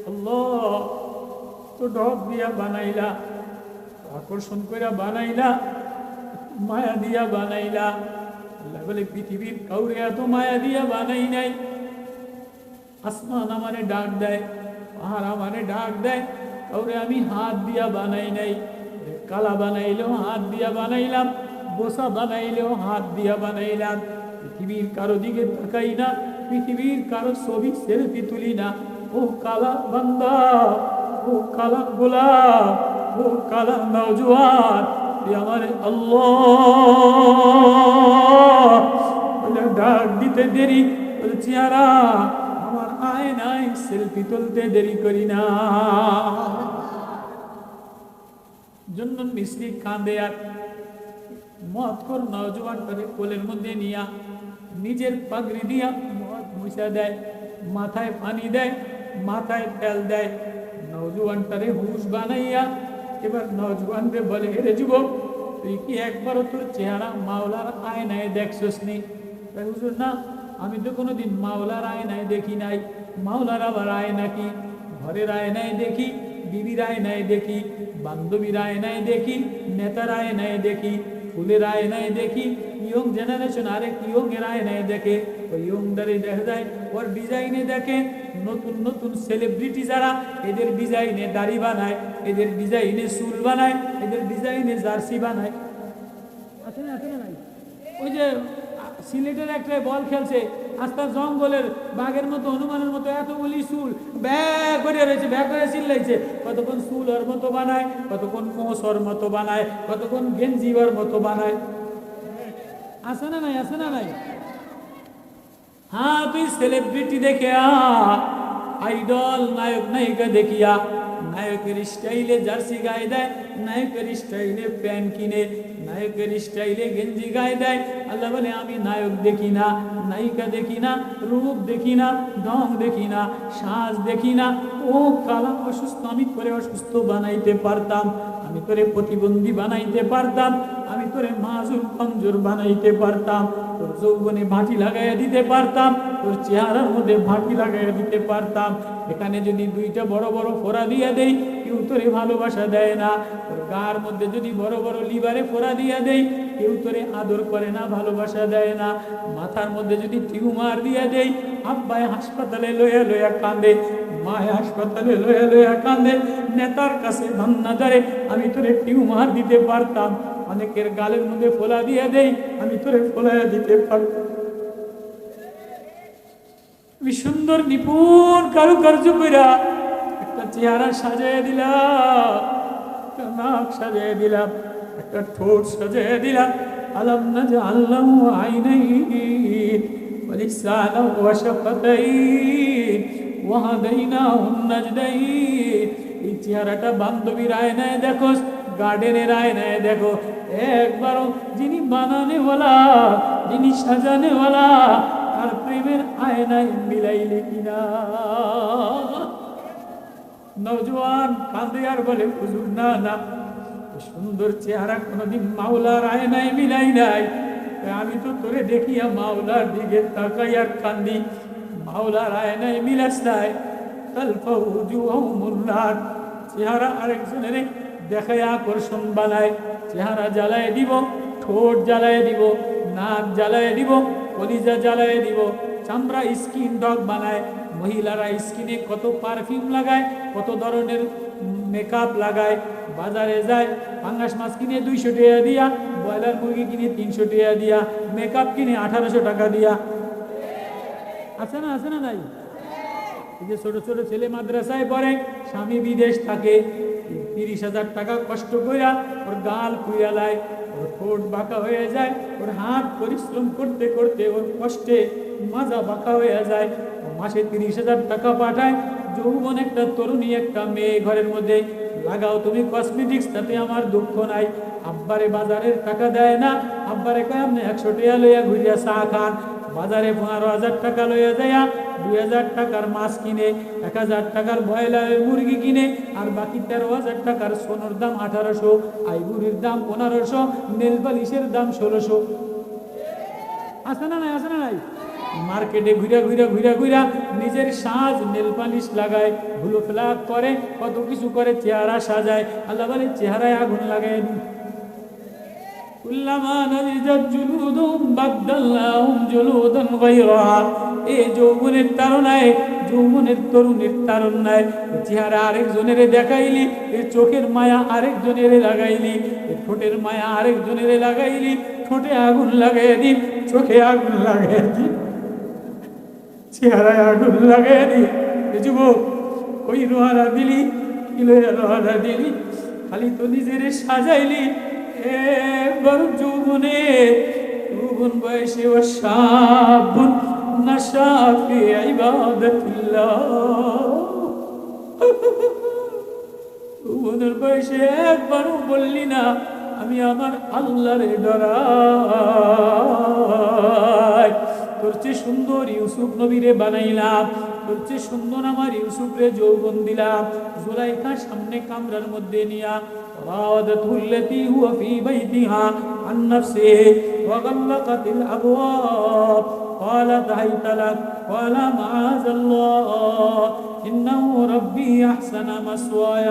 আল্লাহ তো ঢপ দিয়া বানাইলা, আকর্ষণ করে বানাইলা, মায়া দিয়া বানাইলা। আল্লাহ বলে পৃথিবীর কাউরে এত মায়া দিয়া বানাই নাই। আসমান আমারে ডাক দেয়, পাহাড় আমারে ডাক দেয়, কাউরে আমি হাত দিয়া বানাই নাই। কালা বানাইলেও হাত দিয়া বানাইলাম, বোসা বানাইলেও হাত দিয়া বানাইলাম। পৃথিবীর কারো দিকে তাকাই না, পৃথিবীর কারো ছবি সেলফি তুলি না। ও কালা বান্দা, ও কালা গোলাপ, ও কালা নওজোয়ান, আমার আল্লাহ বলে ডাক দিতে দেরি, বলে চেহারা আমার আয়নায় সেলফি তুলতে দেরি করি না। জন্য মিস্ত্রি কাঁদে আর মদ কর নওজোয়ানটারে কোলের মধ্যে নিয়া নিজের পাগড়ি দিয়া মদ মুছা দেয়, মাথায় পানি দেয়, মাথায় তেল দেয়, নওজোয়ানটারে হুশ বানাইয়া এবার নওজোয়ানরে বলে, হেরে যুবক, তুই কি একবারও তোর চেহারা মাওলার আয়নায় দেখছস নি? হুজুর না, আমি তো কোনোদিন মাওলার আয়নায় দেখি নাই। মাওলার আবার আয়না কি? ঘরের আয়নায় দেখি, বিবির আয়নায় দেখি, বান্ধবীর আয়নায় দেখি, নেতার আয়নায় দেখি, ফুলের আয়নায় দেখি। ইয়ং জেনারেশন আরেক ইয়ং এর আয়নায় দেখে, ওই ইয়ংদারে দেখা যায় ওর ডিজাইনে দেখে। নতুন নতুন সেলিব্রিটি যারা, এদের ডিজাইনে দাড়ি বানায়, এদের ডিজাইনে চুল বানায়, এদের ডিজাইনে জার্সি বানায়। আছে না, আছে না নাই? ওই যে সিলেটের একটা বল খেলছে, আস্তা জঙ্গলের বাঘের মতো, হনুমানের মতো এতগুলি চুল ব্যাগ করে রয়েছে, ব্যাগ করে চিল্লাইছে। কতক্ষণ চুলের মতো বানায়, কতক্ষণ মোসর মতো বানায়, কতক্ষণ গেঞ্জিবার মতো বানায়। আছে না নাই, আছে না নাই? হ্যাঁ, তুই সেলিব্রিটি দেখে আইডল নায়ক নায়িকা দেখিয়া নায়কের স্টাইলে জার্সি গায়ে দেয়, নায়কের স্টাইলে প্যান্ট কিনে, নায়কের স্টাইলে গেঞ্জি গায়ে দেয়। আল্লাহ বলে আমি নায়ক দেখি না, নায়িকা দেখি না, রূপ দেখি না, ঢং দেখি না, সাজ দেখি না। ও কালা অসুস্থ, আমি করে অসুস্থ বানাইতে পারতাম, আমি তোরে প্রতিবন্ধী বানাইতে পারতাম, আমি তোরে মাজুর কমজোর বানাইতে পারতাম, তোর যৌবনে ভাটি লাগাইয়া দিতে পারতাম, তোর চেহারার মধ্যে ভাটি লাগাইয়া দিতে পারতাম। এখানে যদি দুইটা বড় বড় ফোড়া দিয়ে দেই, কেউ তোরে ভালোবাসা দেয় না। তোর গার মধ্যে যদি বড় বড় লিভারে ফোড়া দিয়ে দেই, কেউ তোরে আদর করে না, ভালোবাসা দেয় না। মাথার মধ্যে যদি টিউমার দিয়ে দেই, আব্বায় হাসপাতালে লইয়া লইয়া কান্দে, মায় হাসপাতালে লইয়া লইয়া কান্দে, নেতার কাছে ভান্না ধরে, আমি তোরে টিউমার দিতে পারতাম। অনেকের গালের মধ্যে ফোলা দিয়ে দেই, আমি তোরে ফোলাইয়া দিতে পারতাম। আমি সুন্দর নিপুণ কারুকার্য কইরা একটা চেহারা সাজিয়ে দিলাম, একটা নাক সাজিয়ে দিলাম, একটা ঠোঁট সাজিয়ে দিলাম। আলাম নাজআল্লাহু আইনাইন ওয়া লিসানান ওয়া শাফাতাইন ওয়া হাদাইনাহুন নাজদাইন। এই চেহারাটা বান্ধবীর আয়নায় দেখো, গার্ডেনের আয়নায় দেখো, একবারও যিনি বানানেওয়ালা, যিনি সাজানেওয়ালা, তার প্রেমের আয়নায় মিলাইলে কিনা। নওজোয়ান কাঁদে আর বলে, হুজুর না না, সুন্দর চেহারা কোনোদিন মাওলার আয়নায় মিলাই নাই। আমি তো তোরে দেখিয়া মাওলার দিকে তাকাই আর কান্দি, মাওলার আয়নায় মিলাস নাই। চেহারা আরেকজনের দেখায় আকর্ষণ বানায়, চেহারা জ্বালায় দিব, ঠোঁট জ্বালায় দিব, নাক জ্বালায় দিব, কলিজা জ্বালায় দিব, চামড়া স্কিন ডগ বানায়। মহিলারা স্কিনে কত পারফিউম লাগায়, কত ধরনের মেকআপ লাগায়। বাজারে যায়, পাঙ্গাস মাছ কিনে 200 টাকা দিয়া, ব্রয়লার মুরগি কিনে 300 টাকা দিয়া, মেকআপ কিনে 1800 টাকা দিয়া। আছে না, আছে না নাই? এই যে ছোট ছোট ছেলে মাদ্রাসায় পড়ে, স্বামী বিদেশ থাকে, 30,000 টাকা কষ্ট কইরা ওর গাল কুইয়ালায়, ওর ঠোঁট বাঁকা হয়ে যায়, ওর হাত পরিশ্রম করতে করতে ওর কষ্টে মাজা বাঁকা হয়ে যায়। মাসে 30,000 টাকা পাঠায়। যৌবন একটা তরুণী, একটা মেয়ে ঘরের মধ্যে, লাগাও তুমি কসমেটিক্স, তাতে আমার দুঃখ নাই। আব্বারে বাজারের টাকা দেয় না, আব্বারে কয় আপনি 100 টাকা লইয়া ঘুরিয়া চা খান। বাজারে 15,000 টাকা লইয়া যাইয়া 2,000 টাকার মাছ কিনে, 1,000 টাকার ব্রয়লারের মুরগি কিনে, আর বাকি 13,000 টাকার সোনার দাম 1800, আইবুড়ির দাম 1500, নেল পালিশের দাম 1600। আছে না নাই, আছে না নাই? মার্কেটে ঘুরা ঘুরা ঘুরা ঘুরা নিজের সাজ নেল পালিশ লাগায়, ভুলো ফ্লাক করে, কত কিছু করে, চেহারা সাজায়। আল্লাহ বলে চেহারায় আগুন লাগায় দিন। কুল্লামা নাজিজাত জুলুদুহুম বাদদালনাহুম জুলুদান গায়রাহা। এই যৌবনের তাড়নায়, যৌবনের তরুণের তাড়নায় চেহারা আরেকজনের দেখাইলি, এই চোখের মায়া আরেকজনের লাগাইলি, এই ঠোঁটের মায়া আরেকজনের লাগাইলি, ঠোঁটে আগুন লাগাই দিন, চোখে আগুন লাগাই দিন, চেহারায় আগুন লাগাই দিন। যুবক, ওই রোহারা দিলি, কিলো রোহারা দিলি, খালি তো নিজের সাজাইলি। একবার যৌবনে, যৌবন বয়সে ও শাবুন নাশা ফি ইবাদাতিল্লাহ, যৌবনের বয়সে একবারও বললি না আমি আমার আল্লাহরে ডরাই। তোর চেয়ে সুন্দর ইউসুফ নবীরে বানাইলাম, তোর চেয়ে সুন্দর আমার ইউসুফরে যৌবন দিলাম। জুলাইখা সামনে কামরার মধ্যে নিয়া راودته التي هو في بيتها عن نفسه وغلقت الأبواب قالت هيت لك قال معاذ الله إنه ربي أحسن مثواي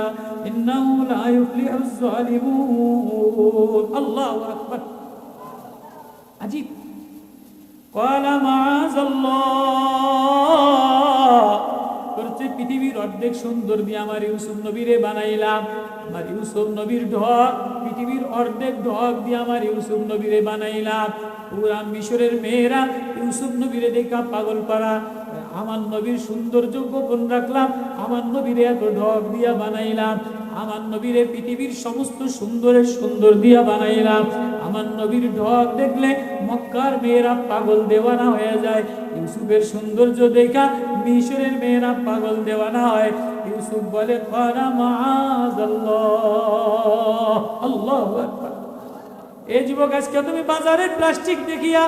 إنه لا يفلح الظالمون الله أكبر عجيب قال معاذ الله করছে পৃথিবীর অর্ধেক সুন্দর দিয়ে আমার ইউসুফ নবীরে বানাইলাম। আমার ইউসুফ নবীর ঢক, পৃথিবীর অর্ধেক ঢক দিয়ে আমার ইউসুফ নবীরে বানাইলাম। পুরা মিশরের মেয়েরা ইউসুফ নবীরে দেখা পাগল পারা। আমার নবীর সৌন্দর্য গোপন রাখলাম, আমার নবীরে এত ঢক দিয়া বানাইলাম। আমার নবীরে পৃথিবীর সমস্ত সুন্দরের সুন্দর দিয়া বানাইলাম। আমার নবীর ঢক দেখলে মক্কার মেয়েরা পাগল দেওয়ানা হয়ে যায়। ইউসুফের সৌন্দর্য দেখা মিশরের মেয়েরা পাগল দেওয়ানা হয়। ইউসুফ বলে কানা মাআযাল্লাহ, আল্লাহু আকবার। এই যুবক, আজকে তুমি বাজারের প্লাস্টিক দেখিয়া,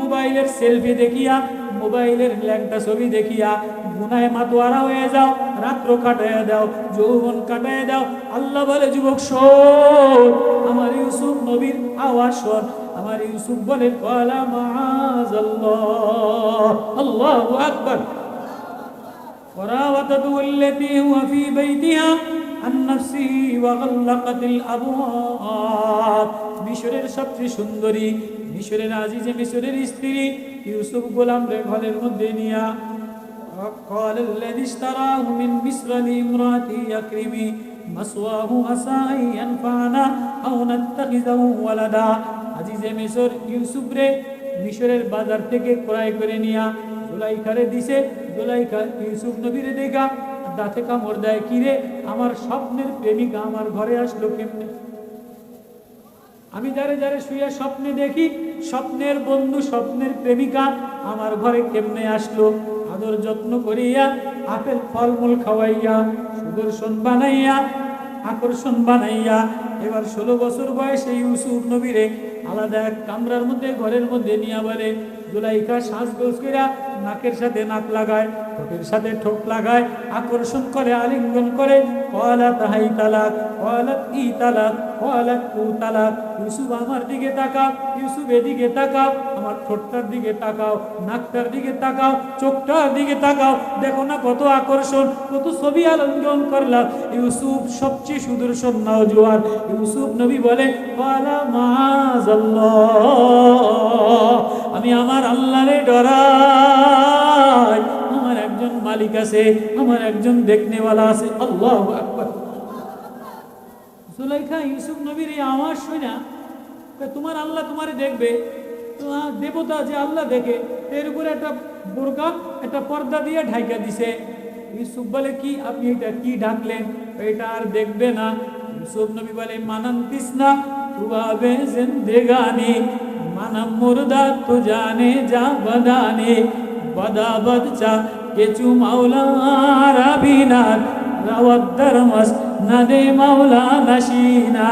মোবাইলের সেলফি দেখিয়া, মোবাইলের ল্যাংটা ছবি দেখিয়া গুনায় মাতোয়ারা হয়ে যাও, রাত্র কাটাইয়া দাও, যৌবন কাটাইয়া দাও। আল্লাহ বলে যুবক শোন, আমার ইউসুফ নবীর আওয়াজ শোন। আমার ইউসুফ বলে কালা মাআযাল্লাহ, আল্লাহু আকবার। وراودته التي هو في بيتها عن نفسه وغلقت الابواب। মিশরের সবচেয়ে সুন্দরী, মিশরের আজিজে মিশরের স্ত্রী ইউসুফ গোলাম রে ঘরের মধ্যে নিয়া قال الذي اشتراه من مصر لامرأته يكرمي مثواه عسى أن ينفعنا أو نتخذه ولدا। আজিজে মিশর ইউসুফ রে মিশরের বাজার থেকে ক্রয় করে নিয়া জুলাইখারে দিছে। জুলাইখা ইউসুফ নবীরে দেখা দাঁতে কামড় দেয়, কিরে আমার স্বপ্নের প্রেমিকা আমার ঘরে আসলো কেমনে? আমি যারে যারে শুয়ে স্বপ্নে দেখি, স্বপ্নের বন্ধু, স্বপ্নের প্রেমিকা আমার ঘরে কেমনে আসলো? আদর যত্ন করিয়া, আপেল ফলমূল খাওয়াইয়া, সুদর্শন বানাইয়া, আকর্ষণ বানাইয়া, এবার 16 বছর বয়সে ইউসুফ নবীরে আলাদা এক কামরার মধ্যে, ঘরের মধ্যে নিয়া বলে জুলাইখা সাজগোজ কইরা নাকের সাথে নাক লাগায়, ঠোঁটের সাথে ঠোঁট লাগায়, আকর্ষণ করে, আলিঙ্গন করে। ক্বালাত হাই তালাক, ক্বালাত ই তালাক, ক্বালাত উ তালাক। ইউসুফ আমার দিকে তাকাও, ইউসুফ এদিকে তাকাও, আমার ঠোঁটটার দিকে তাকাও, নাকটার দিকে তাকাও, চোখটার দিকে তাকাও, দেখো না কত আকর্ষণ, কত ছবি আলিঙ্গন করলাম। ইউসুফ সবচেয়ে সুদর্শন নওজোয়ান। ইউসুফ নবী বলে ক্বালা মাআযাল্লাহ, আমি আমার আল্লাহরে ডরাই। আমার একজন মালিক আছে, আমার একজন দেখনেওয়ালা আছে। আল্লাহু আকবার। জুলাইখা ইউসুফ নবীর এই আওয়াজ শুনা, তোমার আল্লাহ তোমারে দেখবে, দেবতা যে আল্লাহ দেখে, এর উপরে একটা বোরকা, একটা পর্দা দিয়ে ঢাইকা দিছে। ইউসুফ বলে কি আপনি এটা কি ঢাকলেন? এটা আর দেখবে না। ইউসুফ নবী বলে মানান্তিস না তুবাবে জিন্দেগানি, মানা মুর্দা তু জানে যা বদানে, বদা বদচা কেচু মাওলা রাবিনার রাওয়াত দরমস নদে মাওলা নশিনা।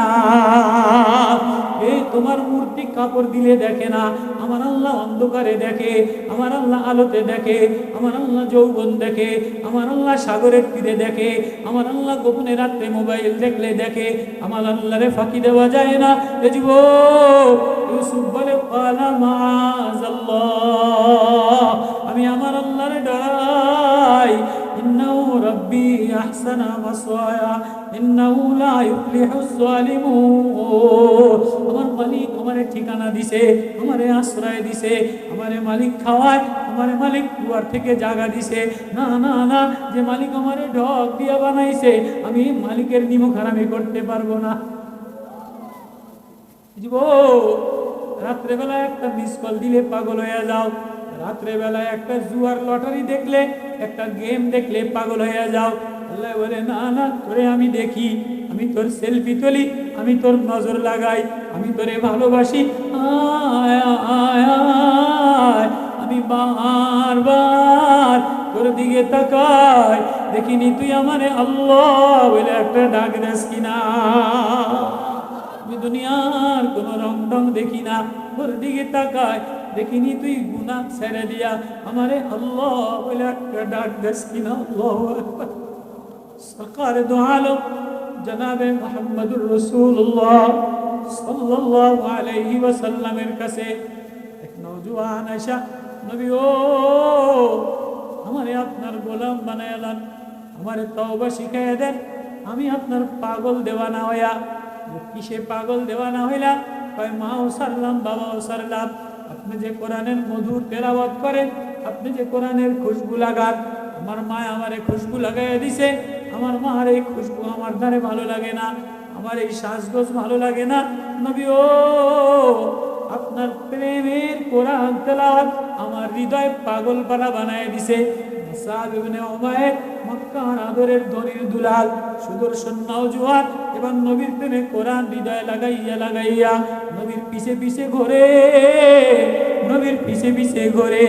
এই তোমার মূর্তি কাপড় দিলে দেখে না, আমার আল্লাহ অন্ধকারে দেখে, আমার আল্লাহ আলোতে দেখে, আমার আল্লাহ যৌবন দেখে, আমার আল্লাহ সাগরের তীরে দেখে, আমার আল্লাহ গোপনে রাত্রে মোবাইল দেখলে দেখে, আমার আল্লাহরে ফাঁকি দেওয়া যায় না। ইউসুফ বলে আমি আমার আল্লাহরে ডরাই, ইন্নাহু রাব্বি আহসানা মাসওয়ায়া ইন্নাহু লা ইফলিহুজ জালিমুন। আমার মালিক আমারে ঠিকানা দিছে, আমারে আশ্রয় দিছে, আমারে মালিক খাওয়ায়, আমারে মালিক কুয়ার থেকে জায়গা দিছে। না না না, যে মালিক আমারে ঢক দিয়া বানাইছে, আমি মালিকের নিমক হারামি করতে পারবো না। রাত্রেবেলা একটা মিস কল দিলে পাগল হয়ে যাও, রাত্রেবেলায় একটা জুয়ার লটারি দেখলে, একটা গেম দেখলে পাগল হয়ে যাও। আল্লাহ বলে না না, তোরে আমি দেখি, আমি তোর সেলফি তুলি, আমি তোর নজর লাগাই, আমি তোরে ভালোবাসি। আমি বারবার তোর দিকে তাকাই, দেখিনি তুই আমারে আল্লাহ বলে একটা ডাক দিস কিনা। আমি দুনিয়ার কোন রং ঢং দেখি না, তোর দিকে তাকায়, দেখিনি তুই গুনাহ ছেড়ে দিয়া আমারে আল্লাহ বলে একটা ডাক দিস কিনা। আল্লাহু আকবার। সরকার দো আলম জনাবে মুহাম্মদুর রাসূলুল্লাহ সাল্লাল্লাহু আলাইহি ওয়াসাল্লামের কাছে এক নওজোয়ান আয়েশা, নবী ও আমারে আপনার গোলাম বানায়ালেন, আমারে তওবা শিখাইয়া দেন, আমি আপনার পাগল দেওয়ানা হইয়া। কিসে পাগল দেওয়ানা হইলা? কয় মাও সারলাম, বাবাও সারলাম। আপনি যে কোরআনের মধুর তেলাওয়াত করেন, আপনি যে কোরআনের খুশবু লাগান, আমার মা আমারে খুশবু লাগাইয়া দিছে, আমার মার এই খুশবু আমার দ্বারে ভালো লাগে না, আমার এই সাজগোজ ভালো লাগে না। নবী ও আপনার প্রেমের কোরআন তেলাওয়াত আমার হৃদয় পাগল পালা বানায় দিছে। মুসাব ইবনে উমাইর মক্কার আদরের ধনির দুলাল সুদর্শন নওজোয়ান, এবার নবীর প্রেমে কোরআন হৃদয় লাগাইয়া লাগাইয়া নবীর পিছে পিছে ঘোরে, নবীর পিছে পিছে ঘোরে।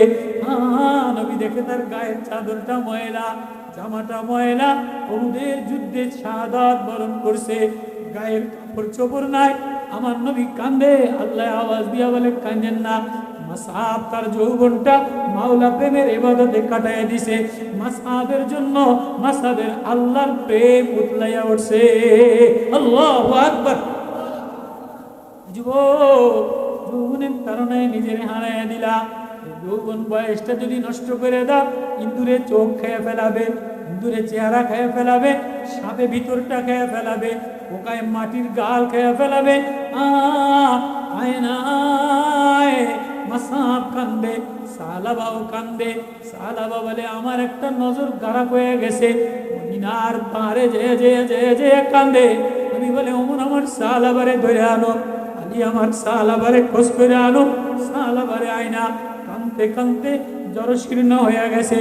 নবী দেখে তার গায়ের চাদরটা ময়লা, জামাটা ময়লা, উহুদের যুদ্ধে শাহাদাত বরণ করছে, গায়ের কাপড় চোপড় নাই। আমার নবী কান্দে, আল্লাহ আওয়াজ দিয়া বলে কাঁদেন না। মাসআব তার যৌবনটা মাওলা প্রেমের ইবাদতে কাটায় দিছে। মাসআবের জন্য মাসআবের আল্লাহর প্রেম উতলাইয়া উঠছে। আল্লাহু আকবার। যৌবনের কারণে নিজের হারাইয়া দিলা। যৌবন বয়সটা যদি নষ্ট করে দাও, ইন্দুরে চোখ খেয়ে ফেলাবে, ইন্দুরে চেহারা খেয়ে ফেলাবে, সাপে ভিতরটা খেয়ে ফেলাবে, পোকায় মাটির গাল খেয়ে ফেলাবে। আয়নায় মাসাব কান্দে, সালাবাও কান্দে। সালাবা বলে আমার একটা নজর গাড়া হয়ে গেছে, মদিনার পাহাড়ে যে যে যে যে কান্দে। আমি বলে ওমর আমার সালাবারে ধরে আনো, আলী আমার সালাবারে খোঁজ করে আনো। সালাবারে আয়না কানতে কানতে জড়শীর্ণ হয়ে গেছে।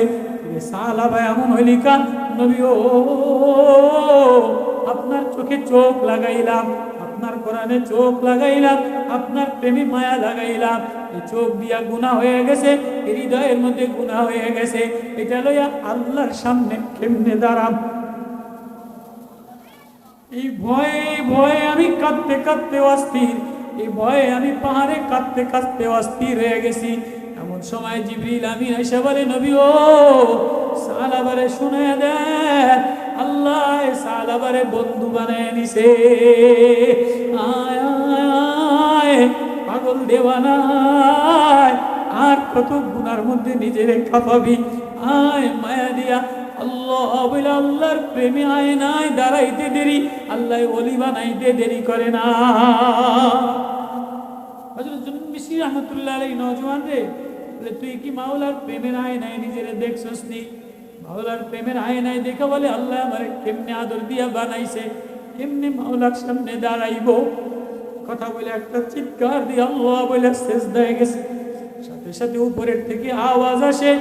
সালাবা এমন হইলিকা, নবী ও আপনার চোখে চোখ লাগাইলাম, আপনার কোরআনে চোখ লাগাইলাম, আপনার প্রেমে মায়া লাগাইলাম। এই চোখ দিয়া গুনাহ হয়ে গেছে, হৃদয়ের মধ্যে গুনাহ হয়ে গেছে, এটা লইয়া আল্লাহর সামনে কেমনে দাঁড়াম? এই ভয়ে ভয়ে আমি কাঁদতে কাঁদতে অস্থির, এই ভয়ে আমি পাহাড়ে কাঁদতে কাঁদতে অস্থির হয়ে গেছি। এমন সময় জিবরিল আমিন এসে বলে নবী ও সালাবারে শুনে দেন, আল্লাহ সালাবারে বন্ধু বানায় নিছে। আয় আয় পাগল দেওয়ানায়, আর কত গুনার মধ্যে নিজেরে খাপাবি। আয় মায়া দিয়া আল্লাহ বলে আল্লাহর প্রেমে আয় নাই দাঁড়াইতে দেরি, আল্লাহ ওলি বানাইতে দেরি করে না। হযরত জুনায়দ মিশরী রাহমাতুল্লাহ আলাইহি নওজোয়ান রে বলে তুই কি মাওলার প্রেমের আয়নায় নিজেরে দেখছস নি? মাওলার প্রেমের আয়নায় দেখে বলে আল্লাহ আমারে কেমনে আদর দিয়া বানাইছে, কেমনে মাওলার সামনে দাঁড়াইবো। কথা বলে একটা চিৎকার দিয়ে আল্লাহ বলে সিজদায় গেছে। সাথে সাথে উপরের থেকে আওয়াজ আসে,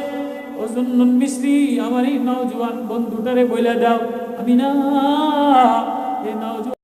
ও জুনায়দ মিশরী আমার এই নওজোয়ান বন্ধুটারে বলে দাও আমি না, এই নওজোয়ান